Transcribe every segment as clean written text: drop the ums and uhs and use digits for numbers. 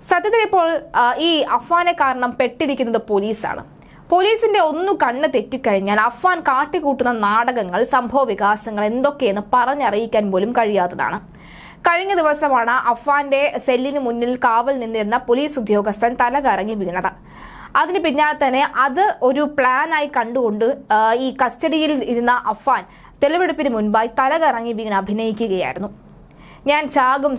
സത്യത്തിൽ ഇപ്പോൾ ഈ അഫ്വാനെ കാരണം പെട്ടിരിക്കുന്നത് പോലീസാണ്. പോലീസിന്റെ ഒന്നു കണ്ണ് തെറ്റിക്കഴിഞ്ഞാൽ അഫ്വാൻ കാട്ടിക്കൂട്ടുന്ന നാടകങ്ങൾ, സംഭവ വികാസങ്ങൾ എന്തൊക്കെയെന്ന് പറഞ്ഞറിയിക്കാൻ പോലും കഴിയാത്തതാണ്. കഴിഞ്ഞ ദിവസമാണ് അഫ്വാന്റെ സെല്ലിന് മുന്നിൽ കാവൽ നിന്നിരുന്ന പോലീസ് ഉദ്യോഗസ്ഥൻ തലകറങ്ങി വീണത്. അതിന് പിന്നാലെ തന്നെ അത് ഒരു പ്ലാനായി കണ്ടുകൊണ്ട് ഈ കസ്റ്റഡിയിൽ ഇരുന്ന അഫ്വാൻ തെളിവെടുപ്പിന് മുൻപായി തലകറങ്ങി വീണ് അഭിനയിക്കുകയായിരുന്നു. ഞാൻ ചാകും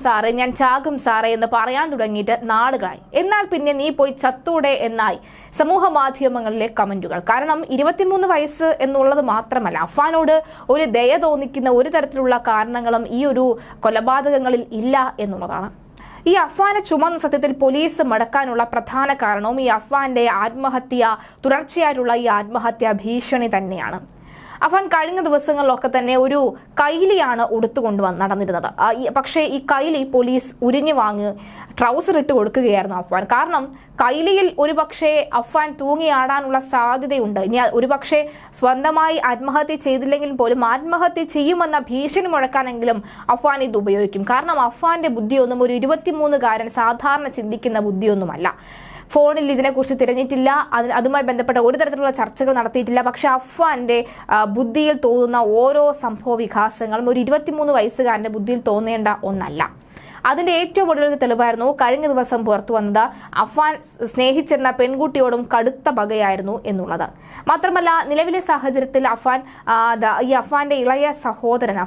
സാറേ എന്ന് പറയാൻ തുടങ്ങിയിട്ട് നാളുകളായി. എന്നാൽ പിന്നെ നീ പോയി ചത്തൂടെ എന്നായി സമൂഹ മാധ്യമങ്ങളിലെ കമന്റുകൾ. കാരണം 23 വയസ്സ് എന്നുള്ളത് മാത്രമല്ല, അഫ്വാനോട് ഒരു ദയ തോന്നിക്കുന്ന ഒരു തരത്തിലുള്ള കാരണങ്ങളും ഈ ഒരു കൊലപാതകങ്ങളിൽ ഇല്ല എന്നുള്ളതാണ്. ഈ അഫ്വാനെ ചുമന്ന സത്യത്തിൽ പോലീസ് മടക്കാനുള്ള പ്രധാന കാരണവും ഈ അഫ്വാന്റെ തുടർച്ചയായിട്ടുള്ള ഈ ആത്മഹത്യാ ഭീഷണി തന്നെയാണ്. അഫ്വാൻ കഴിഞ്ഞ ദിവസങ്ങളിലൊക്കെ തന്നെ ഒരു കൈലിയാണ് ഉടുത്തുകൊണ്ട് നടന്നിരുന്നത്. പക്ഷേ ഈ കൈലി പോലീസ് ഉരിഞ്ഞു വാങ്ങി ട്രൗസർ ഇട്ട് കൊടുക്കുകയായിരുന്നു അഫ്വാൻ. കാരണം കൈലിയിൽ ഒരുപക്ഷെ അഫ്വാൻ തൂങ്ങിയാടാനുള്ള സാധ്യതയുണ്ട്. ഇനി ഒരുപക്ഷെ സ്വന്തമായി ആത്മഹത്യ ചെയ്തില്ലെങ്കിൽ പോലും ആത്മഹത്യ ചെയ്യുമെന്ന ഭീഷണി മുഴക്കാനെങ്കിലും അഫ്വാൻ ഇത് ഉപയോഗിക്കും. കാരണം അഫ്വാന്റെ ബുദ്ധിയൊന്നും ഒരു 23-കാരൻ സാധാരണ ചിന്തിക്കുന്ന ബുദ്ധിയൊന്നുമല്ല. ഫോണിൽ ഇതിനെക്കുറിച്ച് തിരഞ്ഞിട്ടില്ല, അതുമായി ബന്ധപ്പെട്ട ഒരു തരത്തിലുള്ള ചർച്ചകൾ നടത്തിയിട്ടില്ല. പക്ഷെ അഫ്വാന്റെ ബുദ്ധിയിൽ തോന്നുന്ന ഓരോ സംഭവ വികാസങ്ങളും ഒരു 23 വയസ്സുകാരന്റെ ബുദ്ധിയിൽ തോന്നേണ്ട ഒന്നല്ല. അതിന്റെ ഏറ്റവും ഒടുവിലത്തെ തെളിവായിരുന്നു കഴിഞ്ഞ ദിവസം പുറത്തു വന്നത് അഫ്വാൻ സ്നേഹിച്ചിരുന്ന പെൺകുട്ടിയോടും കടുത്ത പകയായിരുന്നു എന്നുള്ളത്. മാത്രമല്ല, നിലവിലെ സാഹചര്യത്തിൽ അഫ്വാന്റെ ഇളയ സഹോദരൻ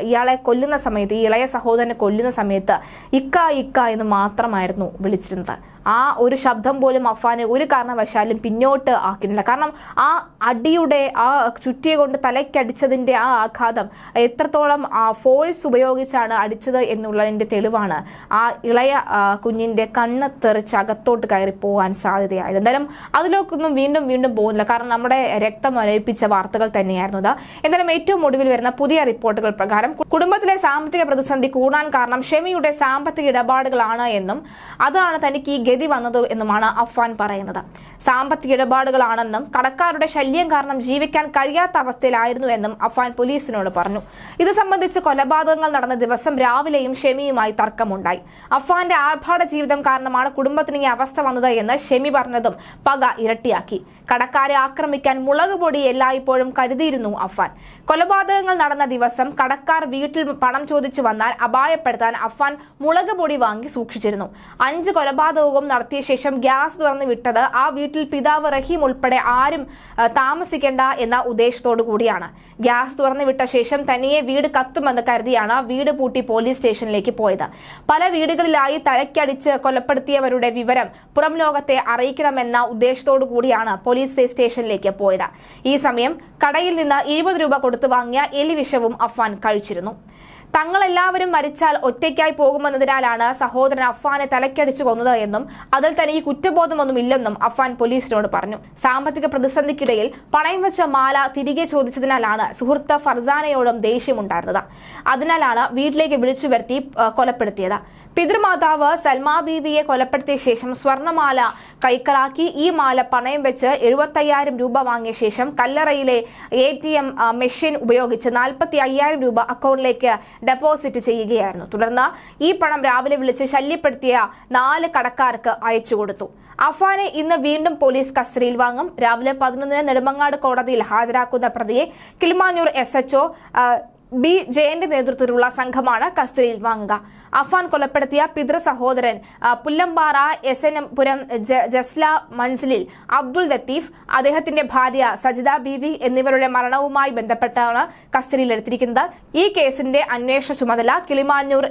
ഇയാളെ കൊല്ലുന്ന സമയത്ത്, ഈ ഇളയ സഹോദരനെ കൊല്ലുന്ന സമയത്ത് ഇക്ക എന്ന് മാത്രമായിരുന്നു വിളിച്ചിരുന്നത്. ആ ഒരു ശബ്ദം പോലും അഫ്വാനെ ഒരു കാരണവശാലും പിന്നോട്ട് ആക്കുന്നില്ല. കാരണം ആ അടിയുടെ ആ ചുറ്റിയെ കൊണ്ട് തലയ്ക്കടിച്ചതിന്റെ ആ ആഘാതം എത്രത്തോളം ഫോഴ്സ് ഉപയോഗിച്ചാണ് അടിച്ചത് എന്നുള്ളതിന്റെ തെളിവാണ് ആ ഇളയ കുഞ്ഞിന്റെ കണ്ണ് തെറിച്ച് അകത്തോട്ട് കയറി പോകാൻ സാധ്യതയായത്. എന്തായാലും അതിലേക്കൊന്നും വീണ്ടും പോകുന്നില്ല. കാരണം നമ്മുടെ രക്തം അനയിപ്പിച്ച വാർത്തകൾ തന്നെയായിരുന്നു അത്. എന്തായാലും ഏറ്റവും ഒടുവിൽ വരുന്ന പുതിയ റിപ്പോർട്ടുകൾ പ്രകാരം കുടുംബത്തിലെ സാമ്പത്തിക പ്രതിസന്ധി കൂടാൻ കാരണം ഷെമിയുടെ സാമ്പത്തിക ഇടപാടുകളാണ് എന്നും അതാണ് തനിക്ക് ഈ ഗതി വന്നത് എന്നുമാണ് അഫ്വാൻ പറയുന്നത്. സാമ്പത്തിക ഇടപാടുകളാണെന്നും കടക്കാരുടെ ശല്യം കാരണം ജീവിക്കാൻ കഴിയാത്ത അവസ്ഥയിലായിരുന്നു എന്നും അഫ്വാൻ പോലീസിനോട് പറഞ്ഞു. ഇത് സംബന്ധിച്ച് കൊലപാതകങ്ങൾ നടന്ന ദിവസം രാവിലെയും ഷെമിയുമായി തർക്കമുണ്ടായി. അഫ്വാന്റെ ആർഭാട ജീവിതം കാരണമാണ് കുടുംബത്തിന് ഈ അവസ്ഥ വന്നത് എന്ന് ഷെമി പറഞ്ഞതും പക ഇരട്ടിയാക്കി. കടക്കാരെ ആക്രമിക്കാൻ മുളക് പൊടി എല്ലായ്പ്പോഴും കരുതിയിരുന്നു അഫ്വാൻ. കൊലപാതകങ്ങൾ നടന്ന ദിവസം കടക്കാർ വീട്ടിൽ പണം ചോദിച്ചു വന്നാൽ അപായപ്പെടുത്താൻ അഫ്വാൻ മുളക് പൊടി വാങ്ങി സൂക്ഷിച്ചിരുന്നു. 5 കൊലപാതകവും നടത്തിയ ശേഷം ഗ്യാസ് തുറന്നു വിട്ടത് ആ വീട്ടിൽ പിതാവ് റഹീം ഉൾപ്പെടെ ആരും താമസിക്കേണ്ട എന്ന ഉദ്ദേശത്തോടു കൂടിയാണ്. ഗ്യാസ് തുറന്നു വിട്ട ശേഷം തനിയെ വീട് കത്തുമെന്ന് കരുതിയാണ് വീട് പൂട്ടി പോലീസ് സ്റ്റേഷനിലേക്ക് പോയത്. പല വീടുകളിലായി തലയ്ക്കടിച്ച് കൊലപ്പെടുത്തിയവരുടെ വിവരം പുറം ലോകത്തെ അറിയിക്കണമെന്ന ഉദ്ദേശത്തോടു കൂടിയാണ് പോലീസ് സ്റ്റേഷനിലേക്ക് പോയത്. ഈ സമയം കടയിൽ നിന്ന് 20 രൂപ കൊടുത്തു വാങ്ങിയ എലിവിഷവും അഫ്വാൻ കഴിച്ചിരുന്നു. തങ്ങളെല്ലാവരും മരിച്ചാൽ ഒറ്റയ്ക്കായി പോകുമെന്നതിനാലാണ് സഹോദരൻ അഫ്വാനെ തലക്കടിച്ചു കൊന്നത് എന്നും അതിൽ തന്നെ ഈ കുറ്റബോധമൊന്നും ഇല്ലെന്നും അഫ്വാൻ പോലീസിനോട് പറഞ്ഞു. സാമ്പത്തിക പ്രതിസന്ധിക്കിടയിൽ പണയം വെച്ച മാല തിരികെ ചോദിച്ചതിനാലാണ് സുഹൃത്ത് ഫർസാനയോടും ദേഷ്യമുണ്ടായിരുന്നത്. അതിനാലാണ് വീട്ടിലേക്ക് വിളിച്ചു വരുത്തി കൊലപ്പെടുത്തിയത്. പിതൃമാതാവ് സൽമാ ബീവിയെ കൊലപ്പെടുത്തിയ ശേഷം സ്വർണമാല കൈക്കലാക്കി ഈ മാല പണയം വെച്ച് 75,000 രൂപ വാങ്ങിയ ശേഷം കല്ലറയിലെ ATM മെഷീൻ ഉപയോഗിച്ച് 45,000 രൂപ അക്കൗണ്ടിലേക്ക് ഡെപ്പോസിറ്റ് ചെയ്യുകയായിരുന്നു. തുടർന്ന് ഈ പണം രാവിലെ വിളിച്ച് ശല്യപ്പെടുത്തിയ 4 കടക്കാർക്ക് അയച്ചു കൊടുത്തു. അഫ്വാനെ ഇന്ന് വീണ്ടും പോലീസ് കസ്റ്റഡിയിൽ വാങ്ങും. രാവിലെ 11 നെടുമങ്ങാട് കോടതിയിൽ ഹാജരാക്കുന്ന പ്രതിയെ കിളിമാനൂർ SHO B. ജയന്റെ നേതൃത്വത്തിലുള്ള സംഘമാണ് കസ്റ്റഡിയിൽ വാങ്ങുക. അഫ്വാൻ കൊലപ്പെടുത്തിയ പിതൃ സഹോദരൻ പുല്ലമ്പാറ SN പുരം ജസ്ല മൻസിലിൽ അബ്ദുൾ ലത്തീഫ്, അദ്ദേഹത്തിന്റെ ഭാര്യ സജിദ ബീവി എന്നിവരുടെ മരണവുമായി ബന്ധപ്പെട്ടാണ് കസ്റ്റഡിയിലെടുത്തിരിക്കുന്നത്. ഈ കേസിന്റെ അന്വേഷണ ചുമതല കിളിമാനൂർ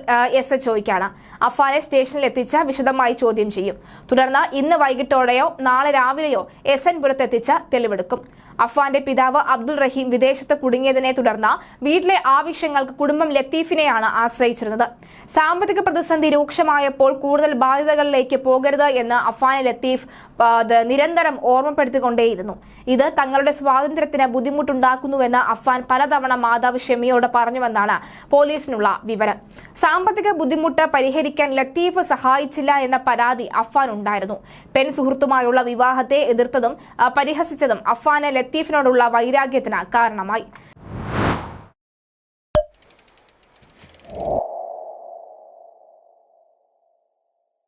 SHOയ്ക്കാണ്. അഫ്വാനെ സ്റ്റേഷനിൽ എത്തിച്ച് വിശദമായി ചോദ്യം ചെയ്യും. തുടർന്ന് ഇന്ന് വൈകിട്ടോടെയോ നാളെ രാവിലെയോ SN പുരത്തെത്തിച്ച് തെളിവെടുക്കും. അഫ്വാന്റെ പിതാവ് അബ്ദുൾ റഹീം വിദേശത്ത് കുടുങ്ങിയതിനെ തുടർന്ന് വീട്ടിലെ ആവശ്യങ്ങൾക്ക് കുടുംബം ലത്തീഫിനെയാണ് ആശ്രയിച്ചിരുന്നത്. സാമ്പത്തിക പ്രതിസന്ധി രൂക്ഷമായപ്പോൾ കൂടുതൽ ബാധ്യതകളിലേക്ക് പോകരുത് എന്ന് അഫ്വാനെ ലത്തീഫ് നിരന്തരം ഓർമ്മപ്പെടുത്തിക്കൊണ്ടേയിരുന്നു. ഇത് തങ്ങളുടെ സ്വാതന്ത്ര്യത്തിന് ബുദ്ധിമുട്ടുണ്ടാക്കുന്നുവെന്ന് അഫ്വാൻ പലതവണ മാതാവ് ഷെമിയോട് പറഞ്ഞുവെന്നാണ് പോലീസിനുള്ള വിവരം. സാമ്പത്തിക ബുദ്ധിമുട്ട് പരിഹരിക്കാൻ ലത്തീഫ് സഹായിച്ചില്ല എന്ന പരാതി അഫ്വാൻ ഉണ്ടായിരുന്നു. പെൺ സുഹൃത്തുമായുള്ള വിവാഹത്തെ എതിർത്തതും പരിഹസിച്ചതും അഫ്വാന് ലത്തീഫിനോടുള്ള വൈരാഗ്യത്തിന് കാരണമായി.